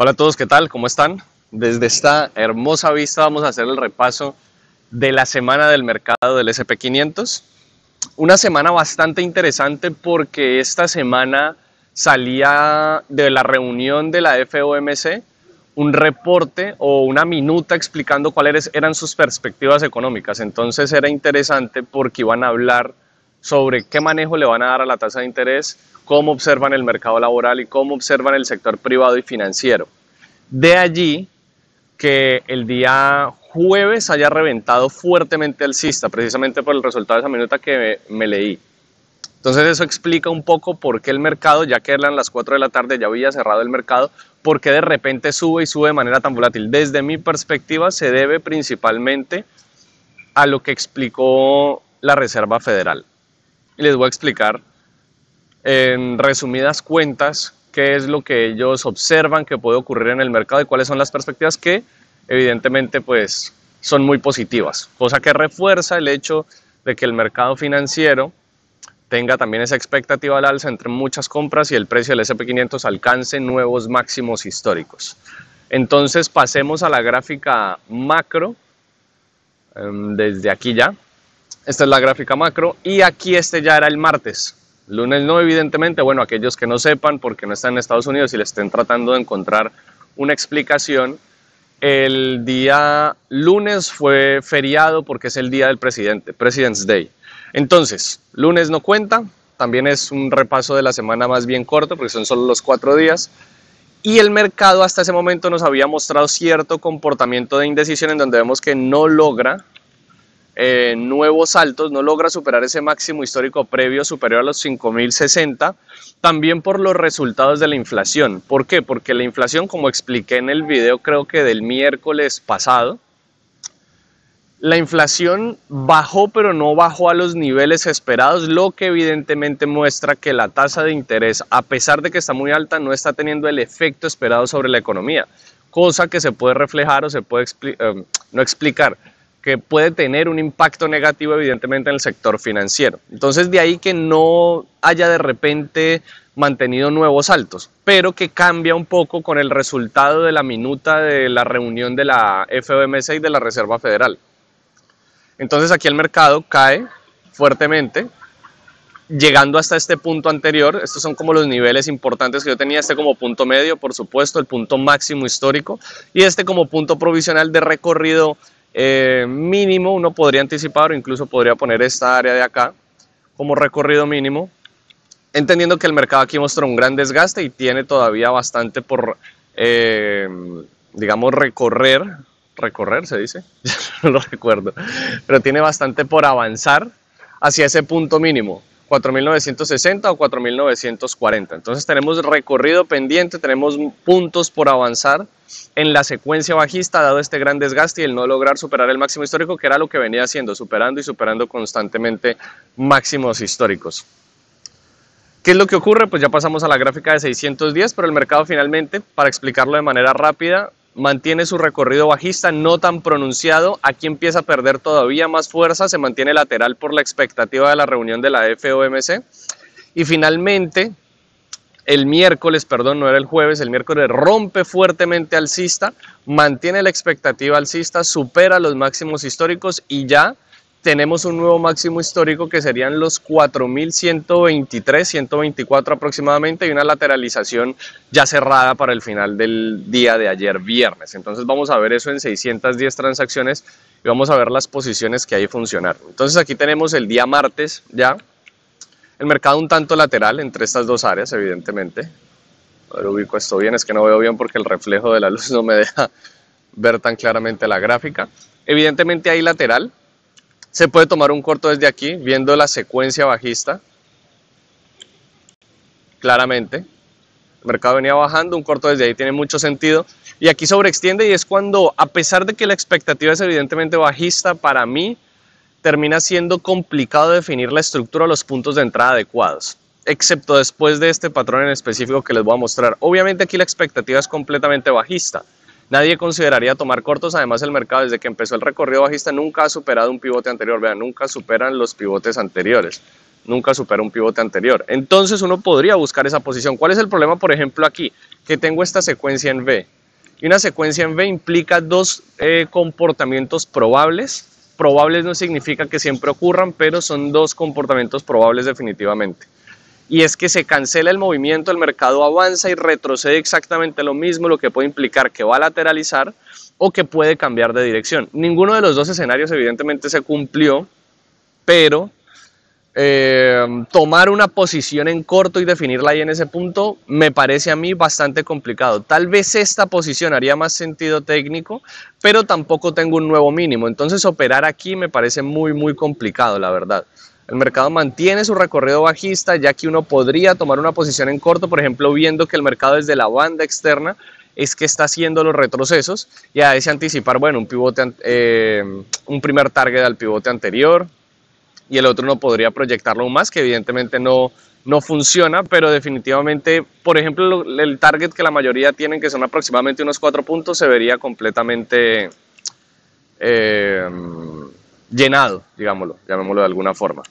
Hola a todos, ¿qué tal? ¿Cómo están? Desde esta hermosa vista vamos a hacer el repaso de la semana del mercado del S&P 500. Una semana bastante interesante porque esta semana salía de la reunión de la FOMC un reporte o una minuta explicando cuáles eran sus perspectivas económicas. Entonces era interesante porque iban a hablar sobre qué manejo le van a dar a la tasa de interés, cómo observan el mercado laboral y cómo observan el sector privado y financiero. De allí que el día jueves haya reventado fuertemente alcista, precisamente por el resultado de esa minuta que me leí. Entonces eso explica un poco por qué el mercado, ya que eran las 4 de la tarde, ya había cerrado el mercado, por qué de repente sube y sube de manera tan volátil. Desde mi perspectiva se debe principalmente a lo que explicó la Reserva Federal. Y les voy a explicar en resumidas cuentas qué es lo que ellos observan que puede ocurrir en el mercado y cuáles son las perspectivas que evidentemente pues son muy positivas, cosa que refuerza el hecho de que el mercado financiero tenga también esa expectativa al alza entre muchas compras y el precio del S&P 500 alcance nuevos máximos históricos. Entonces pasemos a la gráfica macro, desde aquí ya. Esta es la gráfica macro y aquí ya era el martes. Lunes no, evidentemente, bueno, aquellos que no sepan porque no están en Estados Unidos y le estén tratando de encontrar una explicación, el día lunes fue feriado porque es el día del presidente, President's Day. Entonces, lunes no cuenta, también es un repaso de la semana más bien corto porque son solo los 4 días. Y el mercado hasta ese momento nos había mostrado cierto comportamiento de indecisión en donde vemos que no logra nuevos altos, no logra superar ese máximo histórico previo superior a los 5.060, también por los resultados de la inflación. ¿Por qué? Porque la inflación, como expliqué en el video creo que del miércoles pasado, la inflación bajó pero no bajó a los niveles esperados, lo que evidentemente muestra que la tasa de interés, a pesar de que está muy alta, no está teniendo el efecto esperado sobre la economía, cosa que se puede reflejar o se puede no explicar, que puede tener un impacto negativo evidentemente en el sector financiero. Entonces de ahí que no haya de repente mantenido nuevos altos, pero que cambia un poco con el resultado de la minuta de la reunión de la FOMC y de la Reserva Federal. Entonces aquí el mercado cae fuertemente, llegando hasta este punto anterior. Estos son como los niveles importantes que yo tenía, este como punto medio, por supuesto, el punto máximo histórico, y este como punto provisional de recorrido mínimo. Uno podría anticipar o incluso podría poner esta área de acá como recorrido mínimo, entendiendo que el mercado aquí mostró un gran desgaste y tiene todavía bastante por, digamos, recorrer se dice, no lo recuerdo, pero tiene bastante por avanzar hacia ese punto mínimo, 4.960 o 4.940. Entonces tenemos recorrido pendiente, tenemos puntos por avanzar en la secuencia bajista, dado este gran desgaste y el no lograr superar el máximo histórico, que era lo que venía haciendo, superando y superando constantemente máximos históricos. ¿Qué es lo que ocurre? Pues ya pasamos a la gráfica de 610, pero el mercado finalmente, para explicarlo de manera rápida, mantiene su recorrido bajista, no tan pronunciado. Aquí empieza a perder todavía más fuerza, se mantiene lateral por la expectativa de la reunión de la FOMC. Y finalmente, el miércoles, perdón, no era el jueves, el miércoles rompe fuertemente alcista, mantiene la expectativa alcista, supera los máximos históricos y ya tenemos un nuevo máximo histórico que serían los 4.123, 124 aproximadamente, y una lateralización ya cerrada para el final del día de ayer viernes. Entonces vamos a ver eso en 610 transacciones y vamos a ver las posiciones que ahí funcionaron. Entonces aquí tenemos el día martes ya, el mercado un tanto lateral entre estas dos áreas evidentemente. A ver, ubico esto bien, es que no veo bien porque el reflejo de la luz no me deja ver tan claramente la gráfica. Evidentemente hay lateral. Se puede tomar un corto desde aquí, viendo la secuencia bajista, claramente. El mercado venía bajando, un corto desde ahí tiene mucho sentido. Y aquí sobreextiende y es cuando, a pesar de que la expectativa es evidentemente bajista, para mí termina siendo complicado definir la estructura o los puntos de entrada adecuados, excepto después de este patrón en específico que les voy a mostrar. Obviamente aquí la expectativa es completamente bajista. Nadie consideraría tomar cortos, además el mercado desde que empezó el recorrido bajista nunca ha superado un pivote anterior, vean, nunca superan los pivotes anteriores, nunca supera un pivote anterior. Entonces uno podría buscar esa posición. ¿Cuál es el problema, por ejemplo, aquí? que tengo esta secuencia en V. Y una secuencia en V implica dos comportamientos probables. Probables no significa que siempre ocurran, pero son dos comportamientos probables definitivamente. Y es que se cancela el movimiento, el mercado avanza y retrocede exactamente lo mismo, lo que puede implicar que va a lateralizar o que puede cambiar de dirección. Ninguno de los dos escenarios evidentemente se cumplió, pero tomar una posición en corto y definirla ahí en ese punto me parece a mí bastante complicado. Tal vez esta posición haría más sentido técnico, pero tampoco tengo un nuevo mínimo, entonces operar aquí me parece muy complicado, la verdad. El mercado mantiene su recorrido bajista, ya que uno podría tomar una posición en corto, por ejemplo, viendo que el mercado desde la banda externa es que está haciendo los retrocesos y a ese anticipar, bueno, un pivote, un primer target al pivote anterior, y el otro no podría proyectarlo aún más, que evidentemente no funciona, pero definitivamente, por ejemplo, el target que la mayoría tienen, que son aproximadamente unos 4 puntos, se vería completamente llenado, llamémoslo de alguna forma.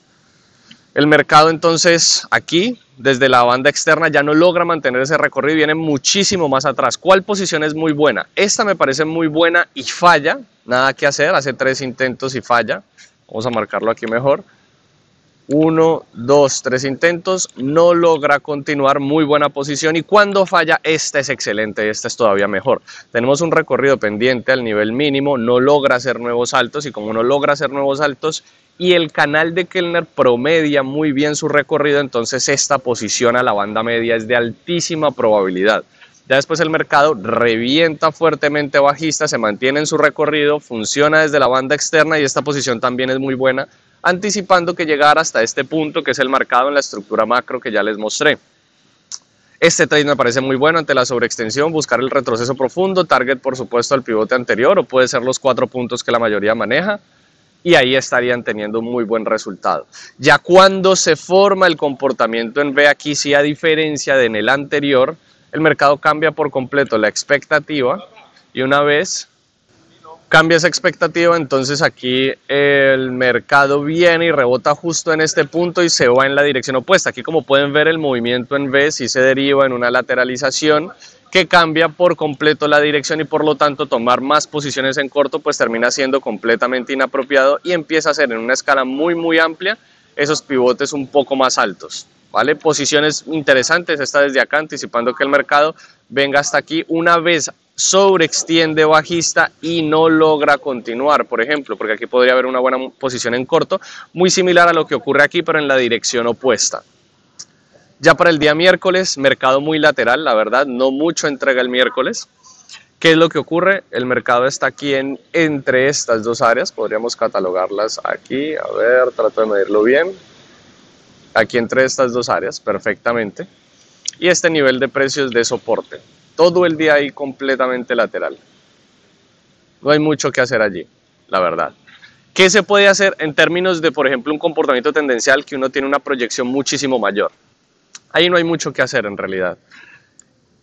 El mercado entonces aquí, desde la banda externa, ya no logra mantener ese recorrido y viene muchísimo más atrás. ¿Cuál posición es muy buena? Esta me parece muy buena y falla, nada que hacer, hace 3 intentos y falla. Vamos a marcarlo aquí mejor. 1, 2, 3 intentos, no logra continuar, muy buena posición, y cuando falla, esta es excelente, esta es todavía mejor. Tenemos un recorrido pendiente al nivel mínimo, no logra hacer nuevos saltos, y como no logra hacer nuevos saltos y el canal de Kellner promedia muy bien su recorrido, entonces esta posición a la banda media es de altísima probabilidad. Ya después el mercado revienta fuertemente bajista, se mantiene en su recorrido, funciona desde la banda externa y esta posición también es muy buena, anticipando que llegar hasta este punto que es el marcado en la estructura macro que ya les mostré. Este trade me parece muy bueno ante la sobreextensión, buscar el retroceso profundo, target por supuesto al pivote anterior o puede ser los 4 puntos que la mayoría maneja y ahí estarían teniendo un muy buen resultado. Ya cuando se forma el comportamiento en V aquí, sí, a diferencia de en el anterior, el mercado cambia por completo la expectativa y una vez cambia esa expectativa, entonces aquí el mercado viene y rebota justo en este punto y se va en la dirección opuesta. Aquí, como pueden ver, el movimiento en V sí se deriva en una lateralización que cambia por completo la dirección y por lo tanto tomar más posiciones en corto pues termina siendo completamente inapropiado y empieza a ser en una escala muy amplia esos pivotes un poco más altos, ¿vale? Posiciones interesantes, esta desde acá, anticipando que el mercado venga hasta aquí, una vez sobreextiende bajista y no logra continuar, por ejemplo, porque aquí podría haber una buena posición en corto, muy similar a lo que ocurre aquí, pero en la dirección opuesta. Ya para el día miércoles, mercado muy lateral, la verdad, no mucho entrega el miércoles. ¿Qué es lo que ocurre? El mercado está aquí entre estas dos áreas, podríamos catalogarlas aquí, a ver, trato de medirlo bien. Aquí entre estas dos áreas, perfectamente. Y este nivel de precios de soporte. Todo el día ahí completamente lateral. No hay mucho que hacer allí, la verdad. ¿Qué se puede hacer en términos de, por ejemplo, un comportamiento tendencial que uno tiene una proyección muchísimo mayor? Ahí no hay mucho que hacer en realidad.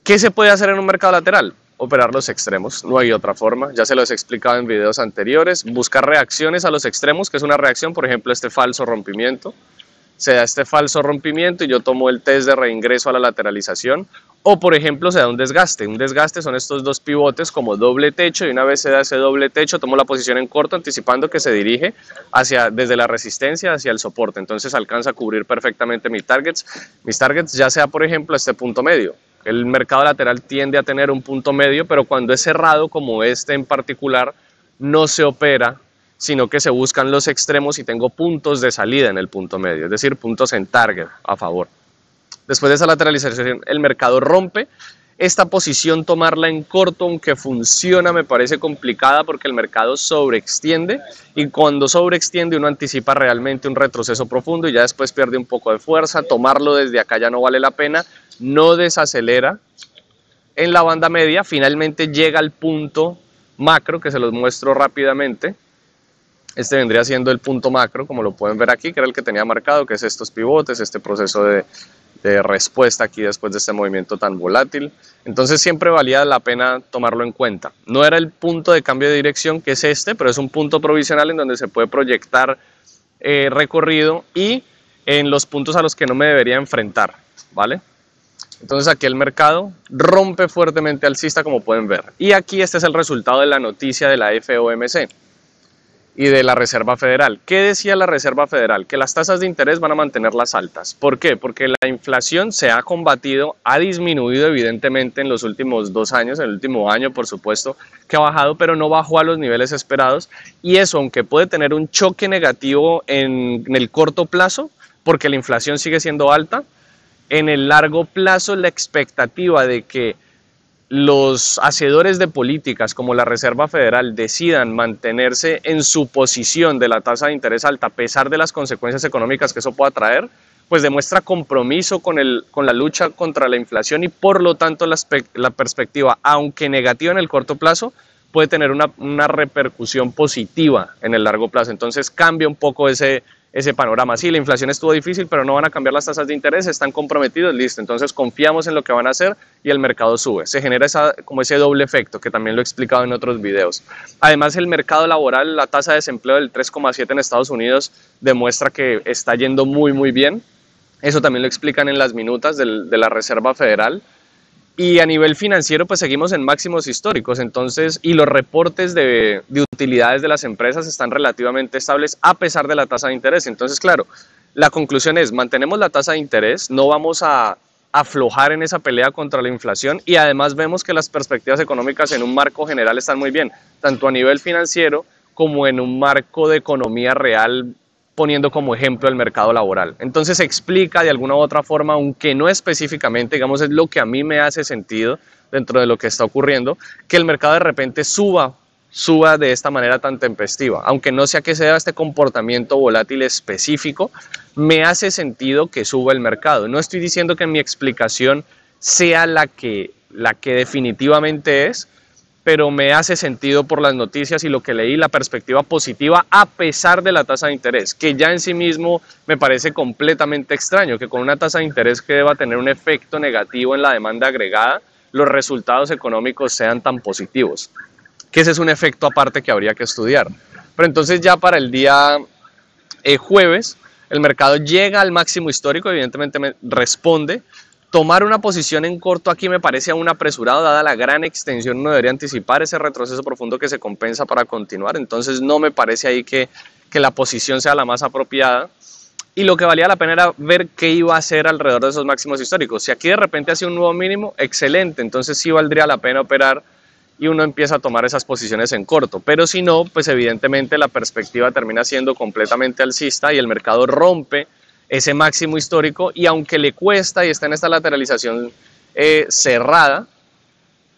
¿Qué se puede hacer en un mercado lateral? Operar los extremos, no hay otra forma, ya se los he explicado en videos anteriores, buscar reacciones a los extremos, que es una reacción, por ejemplo, este falso rompimiento. Se da este falso rompimiento y yo tomo el test de reingreso a la lateralización, o por ejemplo se da un desgaste son estos dos pivotes como doble techo y una vez se da ese doble techo tomo la posición en corto anticipando que se dirige desde la resistencia hacia el soporte, entonces alcanza a cubrir perfectamente mis targets ya sea por ejemplo este punto medio. El mercado lateral tiende a tener un punto medio, pero cuando es cerrado como este en particular no se opera, sino que se buscan los extremos y tengo puntos de salida en el punto medio, es decir, puntos en target a favor. Después de esa lateralización, el mercado rompe. Esta posición, tomarla en corto, aunque funciona, me parece complicada porque el mercado sobreextiende y cuando sobreextiende uno anticipa realmente un retroceso profundo y ya después pierde un poco de fuerza. Tomarlo desde acá ya no vale la pena, no desacelera en la banda media, finalmente llega al punto macro que se los muestro rápidamente. Este vendría siendo el punto macro, como lo pueden ver aquí, que era el que tenía marcado, que es estos pivotes, este proceso de respuesta aquí después de este movimiento tan volátil. Entonces siempre valía la pena tomarlo en cuenta. No era el punto de cambio de dirección que es este, pero es un punto provisional en donde se puede proyectar recorrido y en los puntos a los que no me debería enfrentar, ¿vale? Entonces aquí el mercado rompe fuertemente alcista, como pueden ver. Y aquí este es el resultado de la noticia de la FOMC y de la Reserva Federal. ¿Qué decía la Reserva Federal? Que las tasas de interés van a mantenerlas altas. ¿Por qué? Porque la inflación se ha combatido, ha disminuido evidentemente en los últimos 2 años, en el último año por supuesto que ha bajado, pero no bajó a los niveles esperados, y eso, aunque puede tener un choque negativo en el corto plazo, porque la inflación sigue siendo alta, en el largo plazo la expectativa de que los hacedores de políticas como la Reserva Federal decidan mantenerse en su posición de la tasa de interés alta a pesar de las consecuencias económicas que eso pueda traer, pues demuestra compromiso con la lucha contra la inflación, y por lo tanto la perspectiva, aunque negativa en el corto plazo, puede tener una repercusión positiva en el largo plazo. Entonces cambia un poco ese panorama. Sí, la inflación estuvo difícil, pero no van a cambiar las tasas de interés, están comprometidos, listo. Entonces confiamos en lo que van a hacer y el mercado sube. Se genera como ese doble efecto que también lo he explicado en otros videos. Además, el mercado laboral, la tasa de desempleo del 3,7 en Estados Unidos demuestra que está yendo muy, muy bien. Eso también lo explican en las minutas de la Reserva Federal. Y a nivel financiero, pues seguimos en máximos históricos, entonces, y los reportes de utilidades de las empresas están relativamente estables a pesar de la tasa de interés. Entonces, claro, la conclusión es, mantenemos la tasa de interés, no vamos a aflojar en esa pelea contra la inflación, y además vemos que las perspectivas económicas en un marco general están muy bien, tanto a nivel financiero como en un marco de economía real, poniendo como ejemplo el mercado laboral. Entonces explica de alguna u otra forma, aunque no específicamente, digamos, es lo que a mí me hace sentido dentro de lo que está ocurriendo, que el mercado de repente suba de esta manera tan tempestiva. Aunque no sé a qué se deba este comportamiento volátil específico, me hace sentido que suba el mercado. No estoy diciendo que mi explicación sea la que definitivamente es, pero me hace sentido por las noticias y lo que leí, la perspectiva positiva a pesar de la tasa de interés, que ya en sí mismo me parece completamente extraño, que con una tasa de interés que deba tener un efecto negativo en la demanda agregada, los resultados económicos sean tan positivos, que ese es un efecto aparte que habría que estudiar. Pero entonces ya para el día jueves, el mercado llega al máximo histórico, evidentemente me responde. Tomar una posición en corto aquí me parece aún apresurado, dada la gran extensión. Uno debería anticipar ese retroceso profundo que se compensa para continuar. Entonces no me parece ahí que la posición sea la más apropiada. Y lo que valía la pena era ver qué iba a hacer alrededor de esos máximos históricos. Si aquí de repente hace un nuevo mínimo, excelente. Entonces sí valdría la pena operar y uno empieza a tomar esas posiciones en corto. Pero si no, pues evidentemente la perspectiva termina siendo completamente alcista y el mercado rompe ese máximo histórico, y aunque le cuesta y está en esta lateralización cerrada,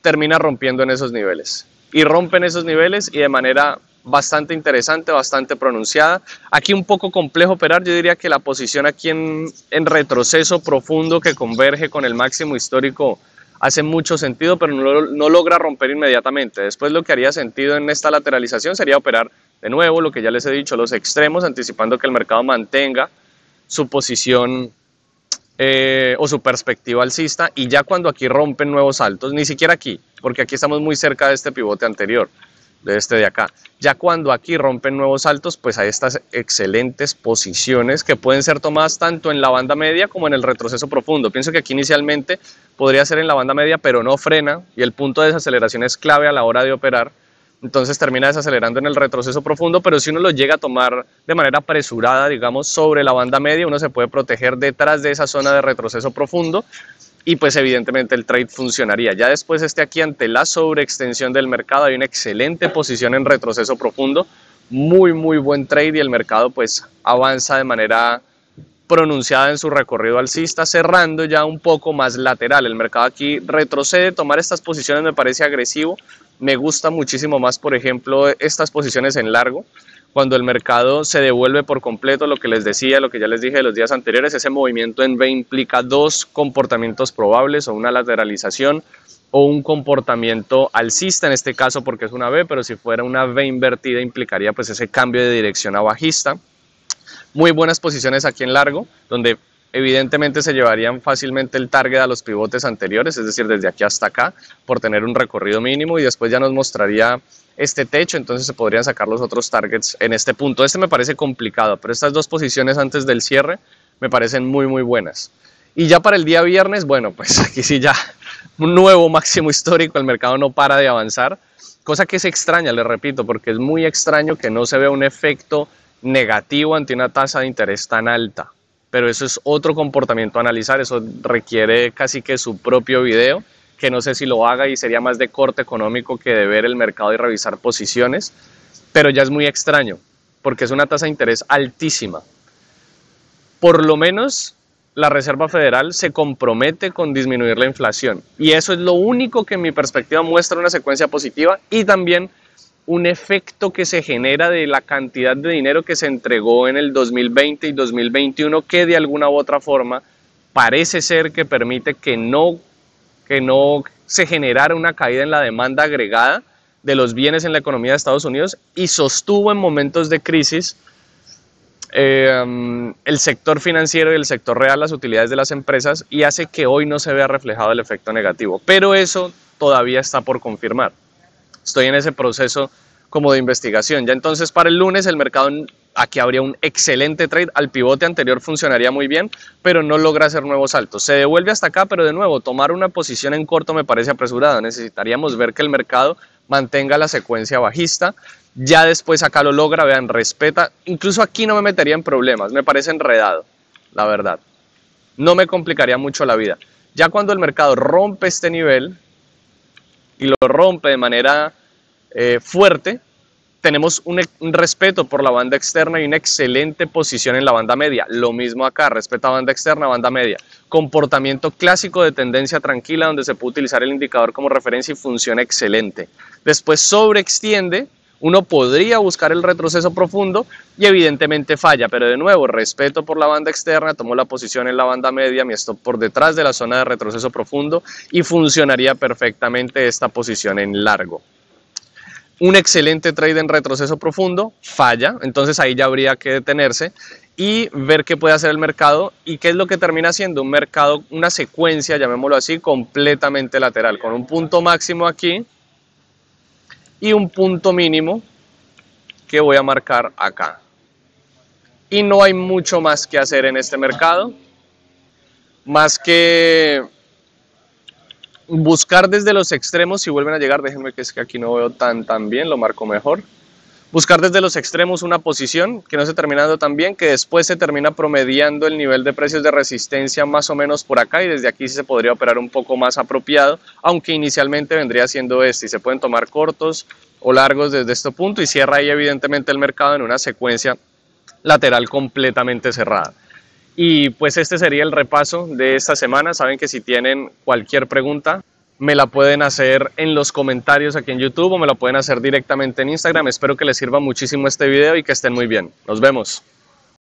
termina rompiendo en esos niveles. Y rompen esos niveles y de manera bastante interesante, bastante pronunciada. Aquí un poco complejo operar, yo diría que la posición aquí en retroceso profundo que converge con el máximo histórico hace mucho sentido, pero no logra romper inmediatamente. Después lo que haría sentido en esta lateralización sería operar de nuevo, lo que ya les he dicho, los extremos, anticipando que el mercado mantenga su posición o su perspectiva alcista, y ya cuando aquí rompen nuevos altos, ni siquiera aquí, porque aquí estamos muy cerca de este pivote anterior, de este de acá, ya cuando aquí rompen nuevos altos, pues hay estas excelentes posiciones que pueden ser tomadas tanto en la banda media como en el retroceso profundo. Pienso que aquí inicialmente podría ser en la banda media, pero no frena, y el punto de desaceleración es clave a la hora de operar. Entonces termina desacelerando en el retroceso profundo, pero si uno lo llega a tomar de manera apresurada, digamos, sobre la banda media, uno se puede proteger detrás de esa zona de retroceso profundo, y pues evidentemente el trade funcionaría. Ya después aquí ante la sobreextensión del mercado, hay una excelente posición en retroceso profundo, muy buen trade, y el mercado pues avanza de manera pronunciada en su recorrido alcista, cerrando ya un poco más lateral. El mercado aquí retrocede, tomar estas posiciones me parece agresivo. Me gusta muchísimo más, por ejemplo, estas posiciones en largo, cuando el mercado se devuelve por completo, lo que les decía, lo que ya les dije de los días anteriores. Ese movimiento en V implica dos comportamientos probables, o una lateralización o un comportamiento alcista en este caso porque es una V, pero si fuera una V invertida implicaría pues ese cambio de dirección a bajista. Muy buenas posiciones aquí en largo, donde evidentemente se llevarían fácilmente el target a los pivotes anteriores, es decir, desde aquí hasta acá, por tener un recorrido mínimo, y después ya nos mostraría este techo, entonces se podrían sacar los otros targets en este punto. Este me parece complicado, pero estas dos posiciones antes del cierre me parecen muy buenas. Y ya para el día viernes, bueno, pues aquí sí ya un nuevo máximo histórico, el mercado no para de avanzar, cosa que es extraña, les repito, porque es muy extraño que no se vea un efecto negativo ante una tasa de interés tan alta. Pero eso es otro comportamiento a analizar, eso requiere casi que su propio video, que no sé si lo haga y sería más de corte económico que de ver el mercado y revisar posiciones, pero ya es muy extraño, porque es una tasa de interés altísima. Por lo menos la Reserva Federal se compromete con disminuir la inflación, y eso es lo único que en mi perspectiva muestra una secuencia positiva, y también un efecto que se genera de la cantidad de dinero que se entregó en el 2020 y 2021, que de alguna u otra forma parece ser que permite que no se generara una caída en la demanda agregada de los bienes en la economía de Estados Unidos, y sostuvo en momentos de crisis el sector financiero y el sector real, las utilidades de las empresas, y hace que hoy no se vea reflejado el efecto negativo. Pero eso todavía está por confirmar. Estoy en ese proceso como de investigación. Ya entonces para el lunes el mercado, aquí habría un excelente trade, al pivote anterior funcionaría muy bien, pero no logra hacer nuevos saltos. Se devuelve hasta acá, pero de nuevo, tomar una posición en corto me parece apresurado. Necesitaríamos ver que el mercado mantenga la secuencia bajista. Ya después acá lo logra, vean, respeta. Incluso aquí no me metería en problemas, me parece enredado, la verdad. No me complicaría mucho la vida. Ya cuando el mercado rompe este nivel y lo rompe de manera fuerte, tenemos un respeto por la banda externa y una excelente posición en la banda media. Lo mismo acá, respeta banda externa, banda media. Comportamiento clásico de tendencia tranquila, donde se puede utilizar el indicador como referencia y funciona excelente. Después sobreextiende, uno podría buscar el retroceso profundo y evidentemente falla, pero de nuevo, respeto por la banda externa, tomo la posición en la banda media, mi stop por detrás de la zona de retroceso profundo y funcionaría perfectamente esta posición en largo. Un excelente trade en retroceso profundo, falla, entonces ahí ya habría que detenerse y ver qué puede hacer el mercado y qué es lo que termina siendo un mercado, una secuencia, llamémoslo así, completamente lateral, con un punto máximo aquí y un punto mínimo que voy a marcar acá. Y no hay mucho más que hacer en este mercado, más que buscar desde los extremos, si vuelven a llegar, déjenme que es que aquí no veo tan bien, lo marco mejor. Buscar desde los extremos una posición que no se termina dando tan bien, que después se termina promediando el nivel de precios de resistencia más o menos por acá, y desde aquí sí se podría operar un poco más apropiado, aunque inicialmente vendría siendo este, y se pueden tomar cortos o largos desde este punto, y cierra ahí evidentemente el mercado en una secuencia lateral completamente cerrada. Y pues este sería el repaso de esta semana. Saben que si tienen cualquier pregunta, me la pueden hacer en los comentarios aquí en YouTube o me la pueden hacer directamente en Instagram. Espero que les sirva muchísimo este video y que estén muy bien. Nos vemos.